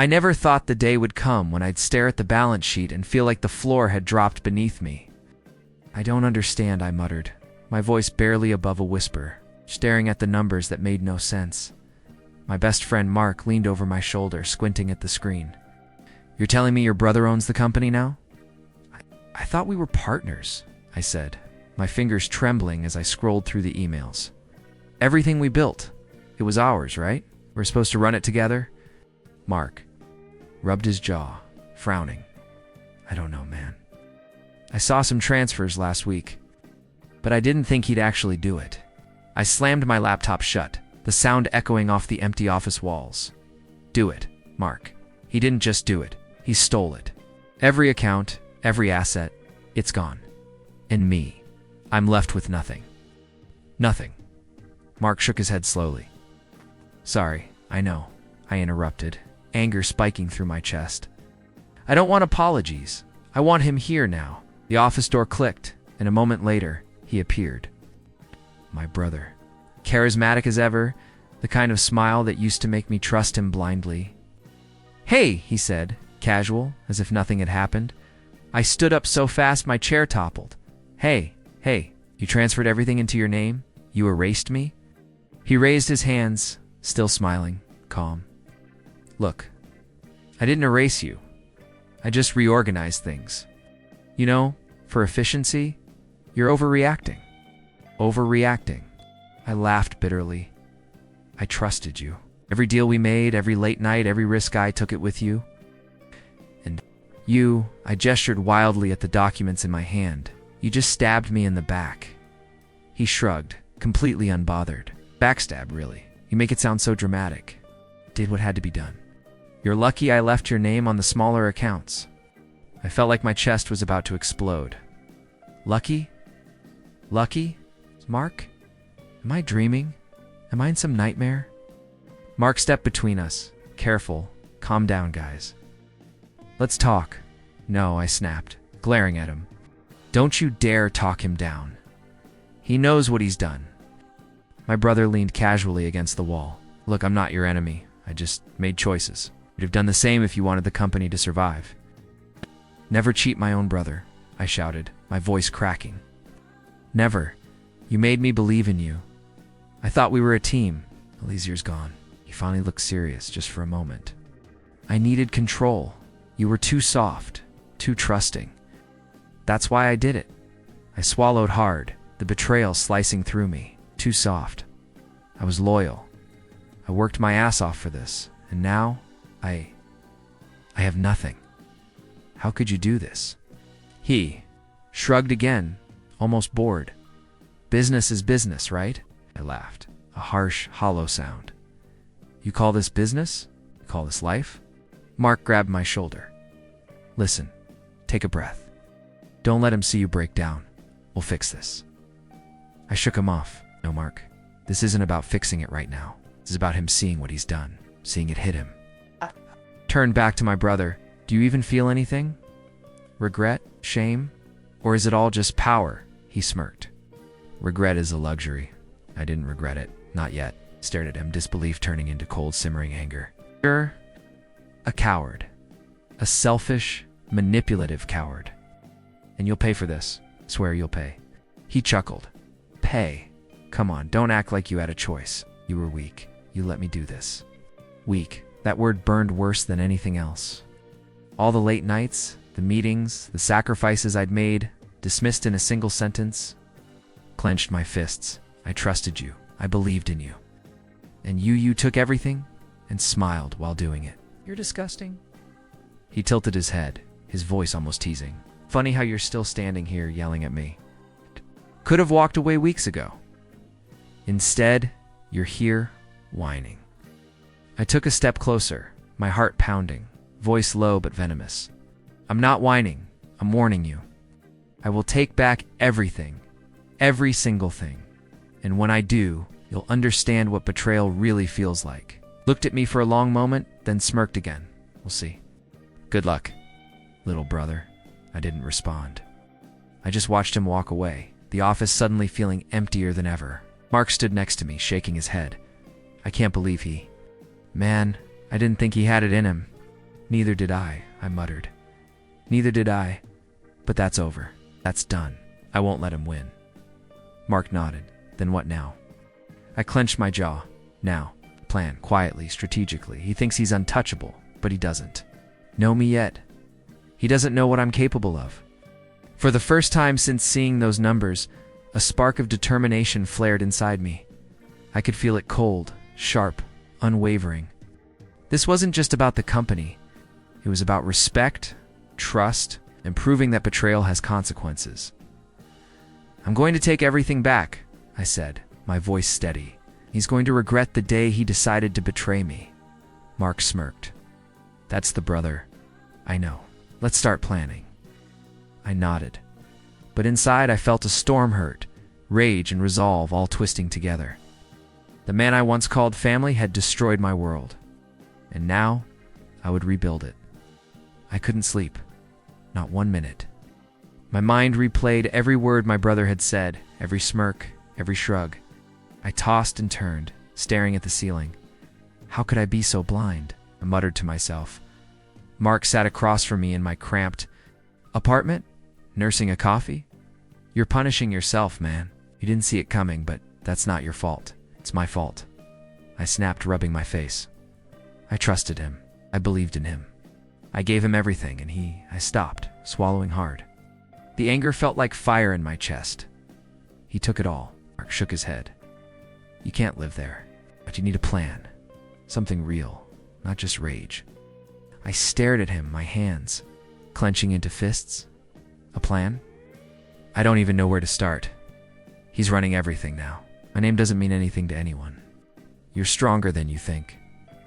I never thought the day would come when I'd stare at the balance sheet and feel like the floor had dropped beneath me. I don't understand, I muttered, my voice barely above a whisper, staring at the numbers that made no sense. My best friend Mark leaned over my shoulder, squinting at the screen. You're telling me your brother owns the company now? I thought we were partners, I said, my fingers trembling as I scrolled through the emails. Everything we built, it was ours, right? We're supposed to run it together? Mark rubbed his jaw, frowning. I don't know, man. I saw some transfers last week, but I didn't think he'd actually do it. I slammed my laptop shut, the sound echoing off the empty office walls. Do it, Mark. He didn't just do it. He stole it. Every account, every asset, it's gone. And me, I'm left with nothing. Nothing. Mark shook his head slowly. Sorry, I know, I interrupted, anger spiking through my chest. I don't want apologies. I want him here now. The office door clicked, and a moment later, he appeared. My brother. Charismatic as ever, the kind of smile that used to make me trust him blindly. Hey, he said, casual, as if nothing had happened. I stood up so fast my chair toppled. Hey, you transferred everything into your name? You erased me? He raised his hands, still smiling, calm. Look, I didn't erase you. I just reorganized things. You know, for efficiency, you're overreacting. Overreacting. I laughed bitterly. I trusted you. Every deal we made, every late night, every risk I took it with you. And you, I gestured wildly at the documents in my hand. You just stabbed me in the back. He shrugged, completely unbothered. Backstab, really. You make it sound so dramatic. Did what had to be done. You're lucky I left your name on the smaller accounts. I felt like my chest was about to explode. Lucky? Lucky? Mark? Am I dreaming? Am I in some nightmare? Mark stepped between us. Careful. Calm down, guys. Let's talk. No, I snapped, glaring at him. Don't you dare talk him down. He knows what he's done. My brother leaned casually against the wall. Look, I'm not your enemy. I just made choices. You'd have done the same if you wanted the company to survive. Never cheat my own brother, I shouted, my voice cracking. Never. You made me believe in you. I thought we were a team. All these years gone. He finally looked serious, just for a moment. I needed control. You were too soft, too trusting. That's why I did it. I swallowed hard, the betrayal slicing through me. Too soft. I was loyal. I worked my ass off for this, and now I have nothing. How could you do this? He shrugged again, almost bored. Business is business, right? I laughed, a harsh, hollow sound. You call this business? You call this life? Mark grabbed my shoulder. Listen, take a breath. Don't let him see you break down. We'll fix this. I shook him off. No, Mark, this isn't about fixing it right now. This is about him seeing what he's done, seeing it hit him. Turned back to my brother. Do you even feel anything? Regret? Shame? Or is it all just power? He smirked. Regret is a luxury. I didn't regret it. Not yet. Stared at him, disbelief turning into cold, simmering anger. You're a coward. A selfish, manipulative coward. And you'll pay for this. Swear you'll pay. He chuckled. Pay? Come on, don't act like you had a choice. You were weak. You let me do this. Weak. That word burned worse than anything else. All the late nights, the meetings, the sacrifices I'd made, dismissed in a single sentence. Clenched my fists. I trusted you. I believed in you. And you took everything and smiled while doing it. You're disgusting. He tilted his head, his voice almost teasing. Funny how you're still standing here yelling at me. Could have walked away weeks ago. Instead, you're here, whining. I took a step closer, my heart pounding, voice low but venomous. I'm not whining. I'm warning you. I will take back everything, every single thing. And when I do, you'll understand what betrayal really feels like. Looked at me for a long moment, then smirked again. We'll see. Good luck, little brother. I didn't respond. I just watched him walk away, the office suddenly feeling emptier than ever. Mark stood next to me, shaking his head. I can't believe he... Man, I didn't think he had it in him. Neither did I muttered. Neither did I. But that's over. That's done. I won't let him win. Mark nodded. Then what now? I clenched my jaw. Now. Plan, quietly, strategically. He thinks he's untouchable, but he doesn't know me yet. He doesn't know what I'm capable of. For the first time since seeing those numbers, a spark of determination flared inside me. I could feel it cold, sharp, unwavering. This wasn't just about the company. It was about respect, trust, and proving that betrayal has consequences. I'm going to take everything back, I said, my voice steady. He's going to regret the day he decided to betray me. Mark smirked. That's the brother. I know. Let's start planning. I nodded. But inside I felt a storm hurt, rage and resolve all twisting together. The man I once called family had destroyed my world. And now, I would rebuild it. I couldn't sleep. Not 1 minute. My mind replayed every word my brother had said, every smirk, every shrug. I tossed and turned, staring at the ceiling. How could I be so blind? I muttered to myself. Mark sat across from me in my cramped apartment, nursing a coffee. You're punishing yourself, man. You didn't see it coming, but that's not your fault. It's my fault. I snapped, rubbing my face. I trusted him. I believed in him. I gave him everything, and I stopped, swallowing hard. The anger felt like fire in my chest. He took it all. Mark shook his head. You can't live there, but you need a plan. Something real, not just rage. I stared at him, my hands clenching into fists. A plan? I don't even know where to start. He's running everything now. My name doesn't mean anything to anyone. You're stronger than you think,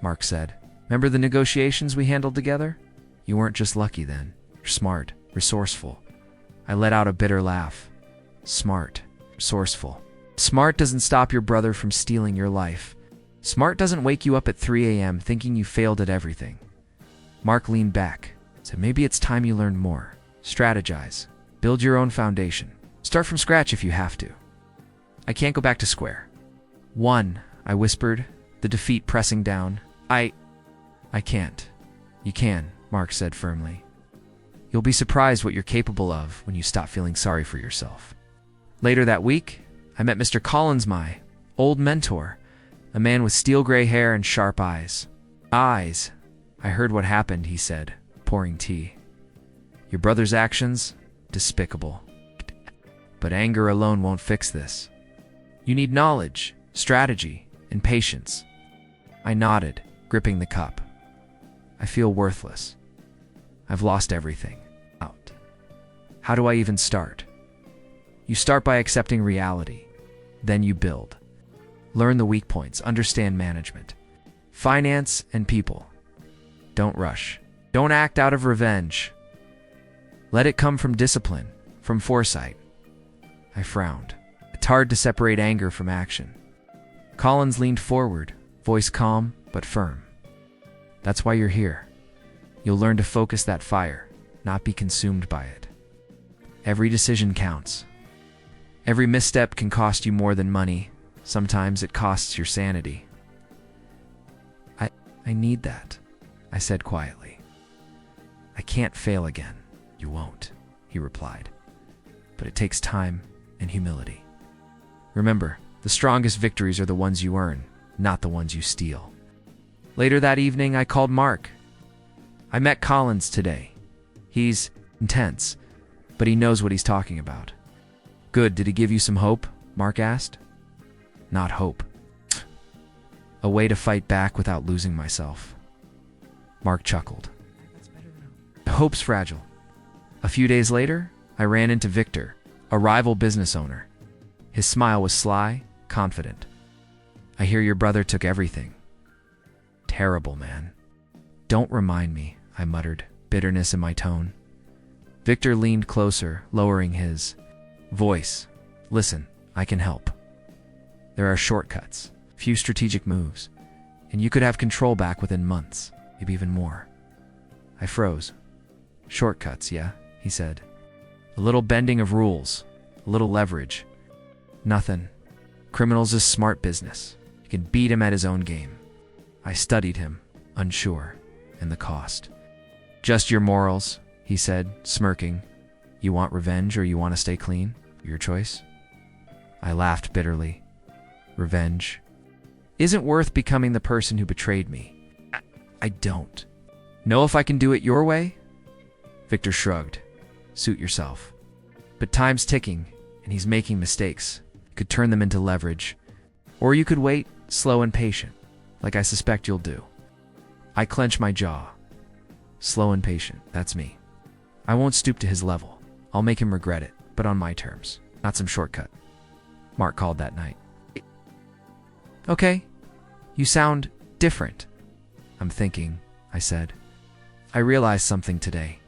Mark said. Remember the negotiations we handled together? You weren't just lucky then. You're smart, resourceful. I let out a bitter laugh. Smart, resourceful. Smart doesn't stop your brother from stealing your life. Smart doesn't wake you up at 3 a.m. thinking you failed at everything. Mark leaned back. Said, maybe it's time you learned more. Strategize. Build your own foundation. Start from scratch if you have to. I can't go back to square one, I whispered, the defeat pressing down. I can't. You can, Mark said firmly. You'll be surprised what you're capable of when you stop feeling sorry for yourself. Later that week, I met Mr. Collins, my old mentor, a man with steel gray hair and sharp eyes. Eyes. I heard what happened, he said, pouring tea. Your brother's actions? Despicable. But anger alone won't fix this. You need knowledge, strategy, and patience. I nodded, gripping the cup. I feel worthless. I've lost everything. Out. How do I even start? You start by accepting reality. Then you build. Learn the weak points, understand management, finance, and people. Don't rush. Don't act out of revenge. Let it come from discipline, from foresight. I frowned. It's hard to separate anger from action. Collins leaned forward, voice calm but firm. That's why you're here. You'll learn to focus that fire, not be consumed by it. Every decision counts. Every misstep can cost you more than money. Sometimes it costs your sanity. I need that, I said quietly. I can't fail again. You won't, he replied. But it takes time and humility. Remember, the strongest victories are the ones you earn, not the ones you steal. Later that evening, I called Mark. I met Collins today. He's intense, but he knows what he's talking about. Good, did he give you some hope? Mark asked. Not hope. A way to fight back without losing myself. Mark chuckled. Hope's fragile. A few days later, I ran into Victor, a rival business owner. His smile was sly, confident. I hear your brother took everything. Terrible, man. Don't remind me, I muttered, bitterness in my tone. Victor leaned closer, lowering his voice. Listen, I can help. There are shortcuts, few strategic moves, and you could have control back within months, maybe even more. I froze. Shortcuts, yeah, he said. A little bending of rules, a little leverage. Nothing. Criminal's a smart business. You can beat him at his own game. I studied him, unsure, and the cost. Just your morals, he said, smirking. You want revenge or you want to stay clean? Your choice. I laughed bitterly. Revenge isn't worth becoming the person who betrayed me. I don't know if I can do it your way? Victor shrugged. Suit yourself. But time's ticking, and he's making mistakes. Could turn them into leverage. Or you could wait, slow and patient, like I suspect you'll do. I clench my jaw. Slow and patient, that's me. I won't stoop to his level. I'll make him regret it, but on my terms, not some shortcut. Mark called that night. Okay, you sound different. I'm thinking, I said. I realized something today.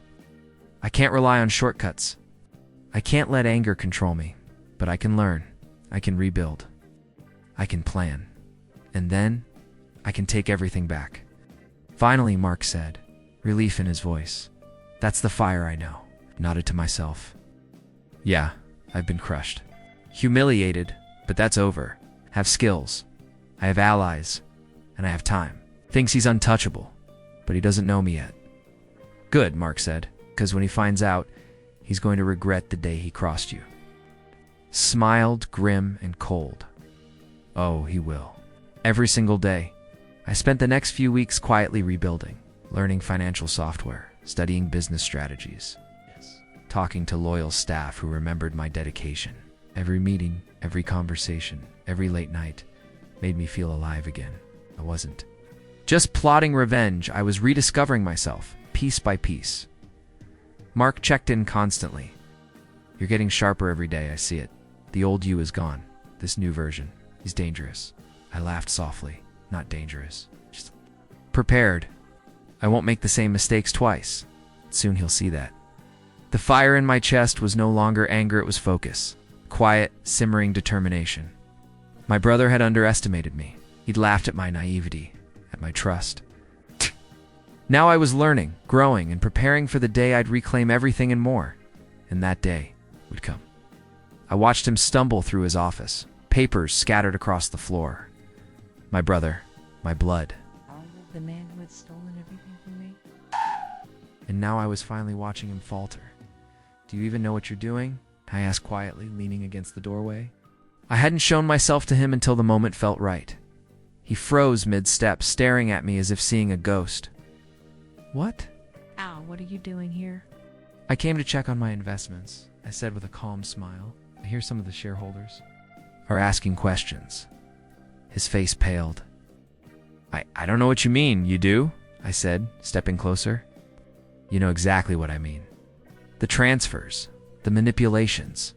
I can't rely on shortcuts. I can't let anger control me, but I can learn. I can rebuild. I can plan. And then, I can take everything back. Finally, Mark said, relief in his voice. That's the fire I know. Nodded to myself. Yeah, I've been crushed. Humiliated, but that's over. Have skills. I have allies. And I have time. Thinks he's untouchable, but he doesn't know me yet. Good, Mark said, because when he finds out, he's going to regret the day he crossed you. Smiled, grim and cold. Oh, he will. Every single day. I spent the next few weeks quietly rebuilding, learning financial software, studying business strategies, talking to loyal staff who remembered my dedication. Every meeting, every conversation, every late night made me feel alive again. I wasn't just plotting revenge, I was rediscovering myself, piece by piece. Mark checked in constantly. You're getting sharper every day, I see it. The old you is gone. This new version is dangerous. I laughed softly. Not dangerous. Just prepared. I won't make the same mistakes twice. Soon he'll see that. The fire in my chest was no longer anger, it was focus. Quiet, simmering determination. My brother had underestimated me. He'd laughed at my naivety, at my trust. Now I was learning, growing, and preparing for the day I'd reclaim everything and more. And that day would come. I watched him stumble through his office, papers scattered across the floor. My brother, my blood. The man who had stolen everything from me? And now I was finally watching him falter. Do you even know what you're doing? I asked quietly, leaning against the doorway. I hadn't shown myself to him until the moment felt right. He froze mid-step, staring at me as if seeing a ghost. What? Al, what are you doing here? I came to check on my investments, I said with a calm smile. I hear some of the shareholders are asking questions. His face paled. I don't know what you mean, you do? I said, stepping closer. You know exactly what I mean. The transfers, the manipulations.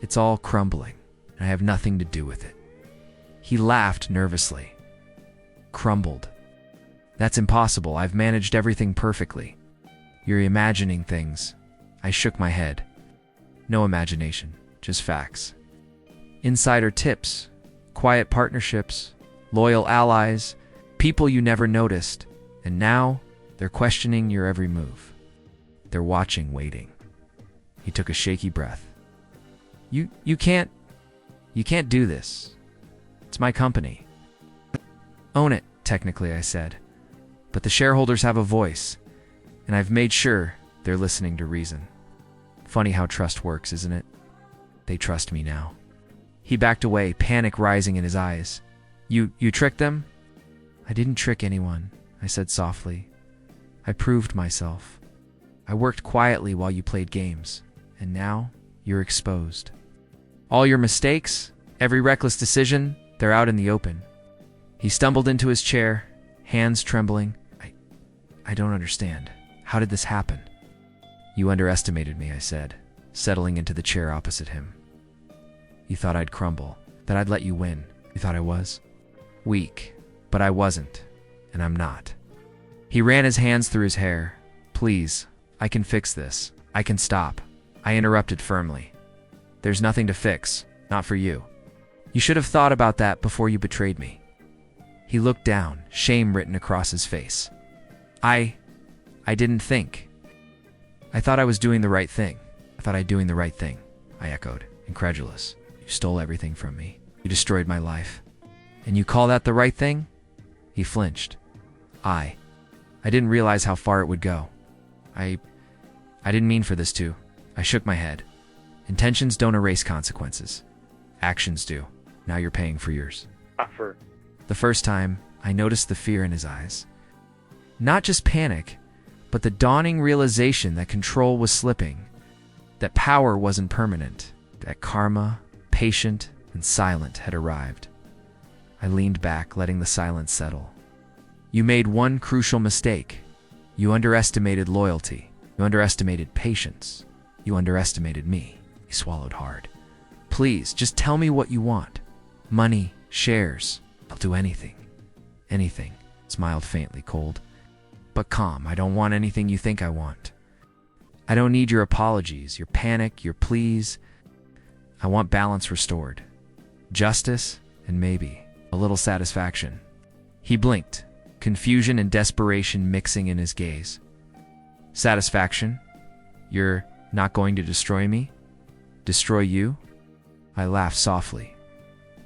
It's all crumbling, and I have nothing to do with it. He laughed nervously. Crumbled. That's impossible. I've managed everything perfectly. You're imagining things. I shook my head. No imagination, just facts. Insider tips, quiet partnerships, loyal allies, people you never noticed, and now they're questioning your every move. They're watching, waiting. He took a shaky breath. You can't do this. It's my company. Own it, technically, I said. But the shareholders have a voice, and I've made sure they're listening to reason. Funny how trust works, isn't it? They trust me now. He backed away, panic rising in his eyes. You tricked them? I didn't trick anyone, I said softly. I proved myself. I worked quietly while you played games, and now you're exposed. All your mistakes, every reckless decision, they're out in the open. He stumbled into his chair, hands trembling. I don't understand. How did this happen? You underestimated me, I said, settling into the chair opposite him. You thought I'd crumble, that I'd let you win. You thought I was weak, but I wasn't, and I'm not. He ran his hands through his hair. Please, I can fix this. I can stop. I interrupted firmly. There's nothing to fix, not for you. You should have thought about that before you betrayed me. He looked down, shame written across his face. I didn't think. I thought I was doing the right thing. I echoed, incredulous. You stole everything from me. You destroyed my life. And you call that the right thing? He flinched. I didn't realize how far it would go. I didn't mean for this to. I shook my head. Intentions don't erase consequences. Actions do. Now you're paying for yours. The first time, I noticed the fear in his eyes. Not just panic, but the dawning realization that control was slipping, that power wasn't permanent, that karma, patient and silent, had arrived. I leaned back, letting the silence settle. You made one crucial mistake. You underestimated loyalty. You underestimated patience. You underestimated me. He swallowed hard. Please, just tell me what you want. Money, shares. I'll do anything. Anything. Smiled faintly, cold. But calm. I don't want anything you think I want. I don't need your apologies, your panic, your pleas. I want balance restored. Justice, and maybe a little satisfaction. He blinked, confusion and desperation mixing in his gaze. Satisfaction? You're not going to destroy me? Destroy you? I laughed softly.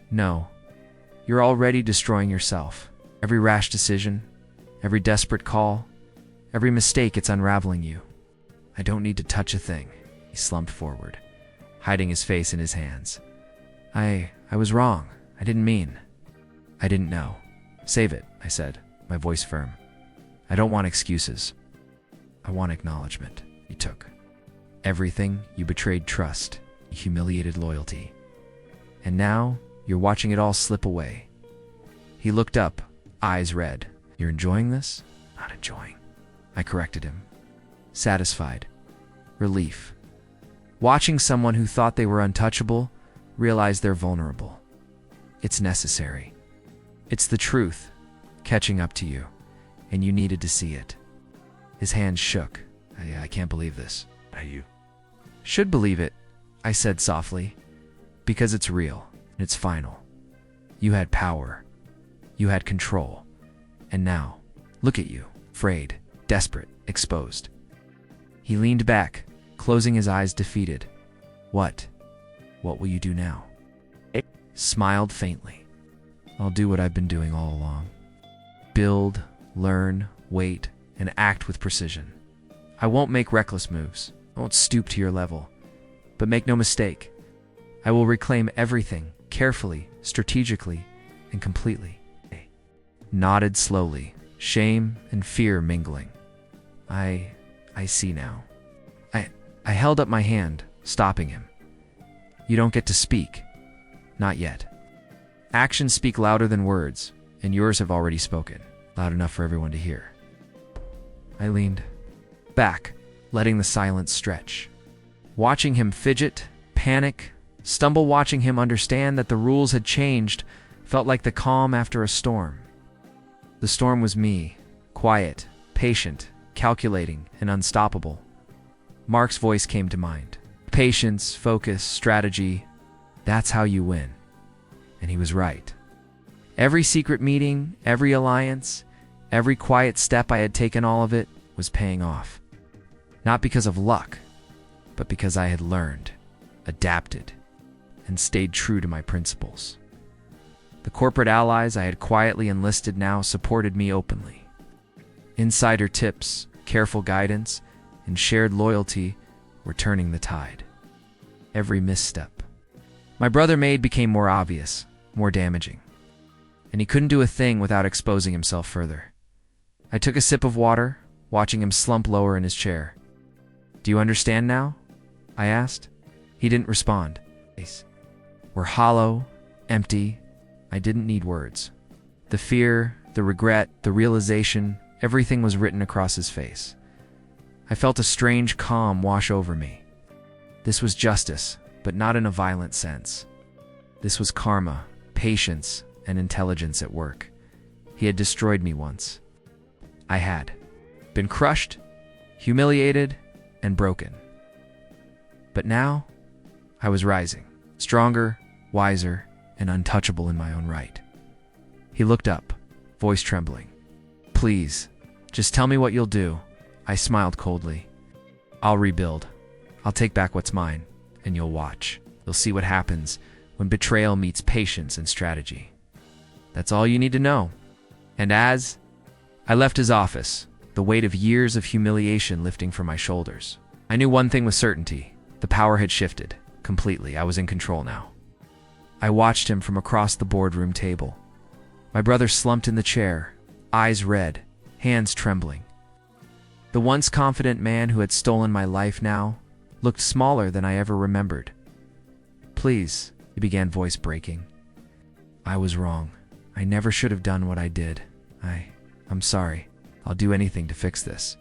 No, you're already destroying yourself. Every rash decision, every desperate call, every mistake, it's unraveling you. I don't need to touch a thing. He slumped forward, hiding his face in his hands. I was wrong. I didn't mean. I didn't know. Save it, I said, my voice firm. I don't want excuses. I want acknowledgement. He took. Everything. You betrayed trust. You humiliated loyalty. And now, you're watching it all slip away. He looked up, eyes red. You're enjoying this? Not enjoying. I corrected him. Satisfied. Relief. Watching someone who thought they were untouchable realize they're vulnerable. It's necessary. It's the truth, catching up to you, and you needed to see it. His hands shook. I can't believe this. You should believe it, I said softly, because it's real, and it's final. You had power. You had control. And now, look at you, frayed, desperate, exposed. He leaned back, closing his eyes, defeated. What? What will you do now? Smiled faintly. I'll do what I've been doing all along. Build, learn, wait, and act with precision. I won't make reckless moves. I won't stoop to your level. But make no mistake, I will reclaim everything carefully, strategically, and completely. Nodded slowly, shame and fear mingling. I see now. I held up my hand, stopping him. You don't get to speak. Not yet. Actions speak louder than words, and yours have already spoken, loud enough for everyone to hear. I leaned back, letting the silence stretch. Watching him fidget, panic, stumble, watching him understand that the rules had changed, felt like the calm after a storm. The storm was me, quiet, patient, calculating, and unstoppable. Mark's voice came to mind. Patience, focus, strategy, that's how you win. And he was right. Every secret meeting, every alliance, every quiet step I had taken, all of it was paying off. Not because of luck, but because I had learned, adapted, and stayed true to my principles. The corporate allies I had quietly enlisted now supported me openly. Insider tips, careful guidance, and shared loyalty were turning the tide. Every misstep my brother made became more obvious, more damaging. And he couldn't do a thing without exposing himself further. I took a sip of water, watching him slump lower in his chair. Do you understand now? I asked. He didn't respond. We're hollow, empty. I didn't need words. The fear, the regret, the realization, everything was written across his face. I felt a strange calm wash over me. This was justice, but not in a violent sense. This was karma, patience, and intelligence at work. He had destroyed me once. I had been crushed, humiliated, and broken. But now, I was rising, stronger, wiser, and untouchable in my own right. He looked up, voice trembling. Please, just tell me what you'll do. I smiled coldly. I'll rebuild. I'll take back what's mine, and you'll watch. You'll see what happens when betrayal meets patience and strategy. That's all you need to know. And as I left his office, the weight of years of humiliation lifting from my shoulders. I knew one thing with certainty. The power had shifted. Completely. I was in control now. I watched him from across the boardroom table. My brother slumped in the chair, eyes red, hands trembling. The once confident man who had stolen my life now looked smaller than I ever remembered. "Please," he began, voice breaking. "I was wrong. I never should have done what I did. I'm sorry. I'll do anything to fix this."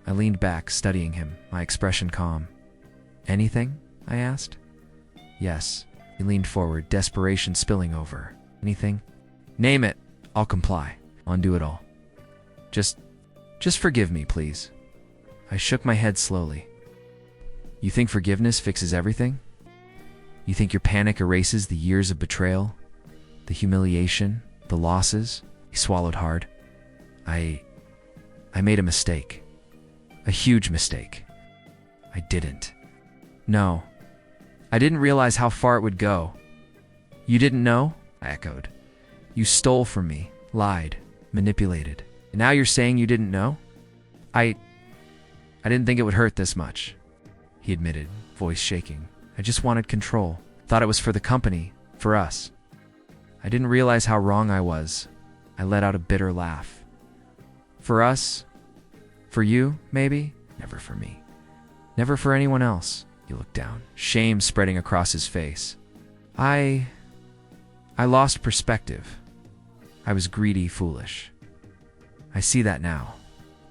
I leaned back, studying him, my expression calm. "Anything?" I asked. "Yes." He leaned forward, desperation spilling over. "Anything? Name it. I'll comply. I'll undo it all. Just forgive me, please." I shook my head slowly. "You think forgiveness fixes everything? You think your panic erases the years of betrayal, the humiliation, the losses?" He swallowed hard. I made a mistake. A huge mistake. I didn't. No. I didn't realize how far it would go. "You didn't know?" I echoed. "You stole from me, lied, manipulated. And now you're saying you didn't know?" I didn't think it would hurt this much," he admitted, voice shaking. "I just wanted control. Thought it was for the company, for us. I didn't realize how wrong I was." I let out a bitter laugh. "For us? For you, maybe? Never for me. Never for anyone else." He looked down, shame spreading across his face. I lost perspective. I was greedy, foolish. I see that now.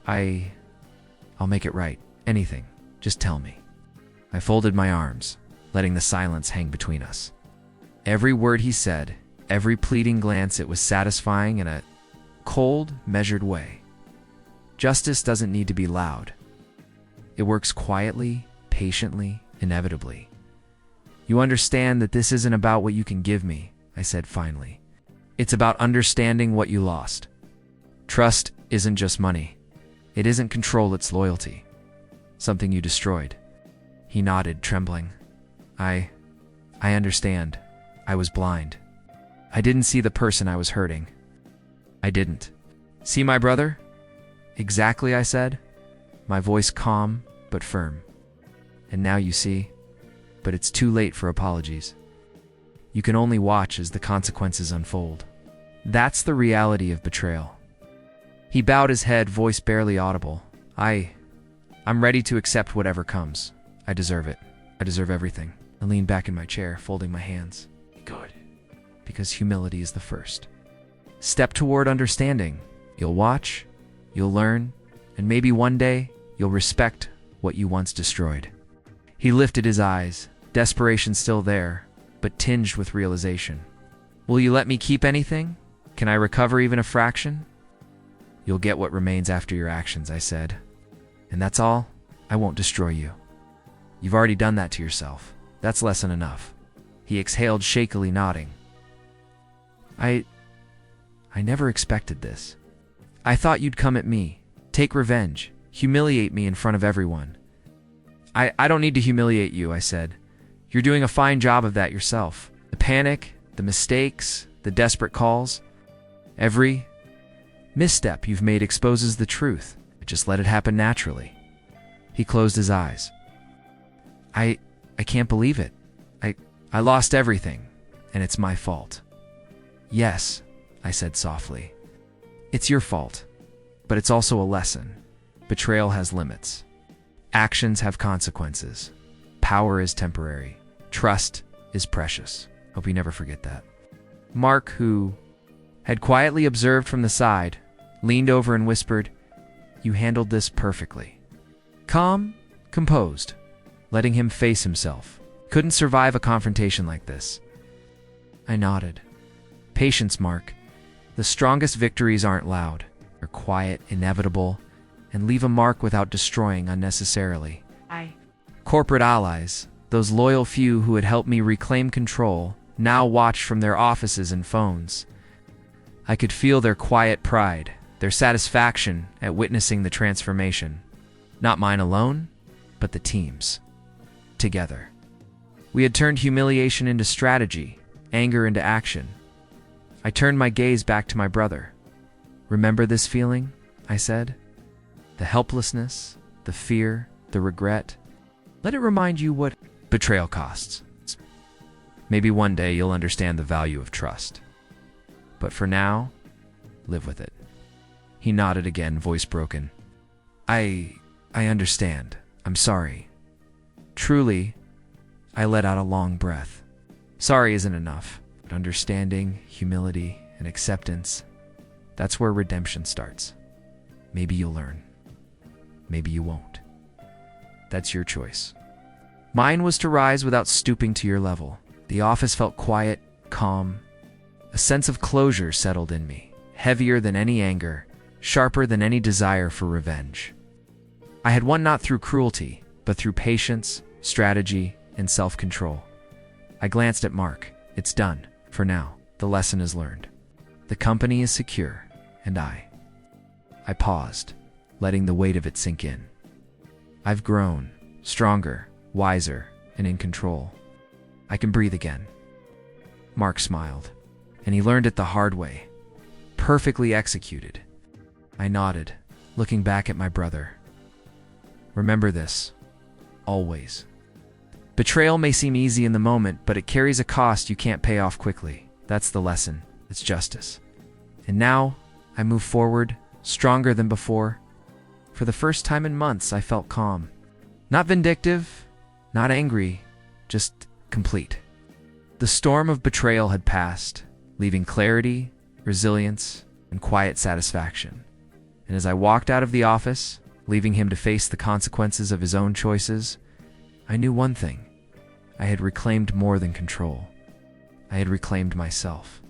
I'll make it right. Anything. Just tell me." I folded my arms, letting the silence hang between us. Every word he said, every pleading glance, it was satisfying in a cold, measured way. Justice doesn't need to be loud. It works quietly, patiently, inevitably. "You understand that this isn't about what you can give me," I said finally. "It's about understanding what you lost. Trust isn't just money. It isn't control, it's loyalty. Something you destroyed." He nodded, trembling. I understand. I was blind. I didn't see the person I was hurting. I didn't. "See my brother?" "Exactly," I said, my voice calm but firm. "And now you see, but it's too late for apologies. You can only watch as the consequences unfold. That's the reality of betrayal." He bowed his head, voice barely audible. I'm ready to accept whatever comes. I deserve it. I deserve everything." I leaned back in my chair, folding my hands. "Good. Because humility is the first step toward understanding. You'll watch, you'll learn, and maybe one day you'll respect what you once destroyed." He lifted his eyes, desperation still there, but tinged with realization. "Will you let me keep anything? Can I recover even a fraction?" "You'll get what remains after your actions," I said. "And that's all? I won't destroy you. You've already done that to yourself. That's lesson enough." He exhaled, shakily nodding. I never expected this. I thought you'd come at me, take revenge, humiliate me in front of everyone." I don't need to humiliate you," I said. "You're doing a fine job of that yourself. The panic, the mistakes, the desperate calls. Every misstep you've made exposes the truth. Just let it happen naturally." He closed his eyes. I can't believe it. I lost everything, and it's my fault." "Yes," I said softly. "It's your fault, but it's also a lesson. Betrayal has limits. Actions have consequences. Power is temporary. Trust is precious. Hope you never forget that." Mark, who had quietly observed from the side, leaned over and whispered, "You handled this perfectly." Calm, composed, letting him face himself. Couldn't survive a confrontation like this. I nodded. "Patience, Mark. The strongest victories aren't loud. They're quiet, inevitable, and leave a mark without destroying unnecessarily." Corporate allies, those loyal few who had helped me reclaim control, now watched from their offices and phones. I could feel their quiet pride, their satisfaction at witnessing the transformation. Not mine alone, but the team's. Together. We had turned humiliation into strategy, anger into action. I turned my gaze back to my brother. "Remember this feeling?" I said. The helplessness, the fear, the regret. Let it remind you what betrayal costs. Maybe one day you'll understand the value of trust. But for now, live with it. He nodded again, voice broken. I understand. I'm sorry. Truly, I let out a long breath. Sorry isn't enough, but understanding, humility, and acceptance, that's where redemption starts. Maybe you'll learn. Maybe you won't. That's your choice. Mine was to rise without stooping to your level. The office felt quiet, calm. A sense of closure settled in me, heavier than any anger, sharper than any desire for revenge. I had won not through cruelty, but through patience, strategy, and self-control. I glanced at Mark. It's done. For now, the lesson is learned. The company is secure, and I paused, letting the weight of it sink in. I've grown, stronger, wiser, and in control. I can breathe again. Mark smiled, and he learned it the hard way. Perfectly executed. I nodded, looking back at my brother. Remember this, always. Betrayal may seem easy in the moment, but it carries a cost you can't pay off quickly. That's the lesson. It's justice. And now, I move forward, stronger than before. For the first time in months, I felt calm. Not vindictive, not angry, just complete. The storm of betrayal had passed, leaving clarity, resilience, and quiet satisfaction. And as I walked out of the office, leaving him to face the consequences of his own choices, I knew one thing. I had reclaimed more than control. I had reclaimed myself.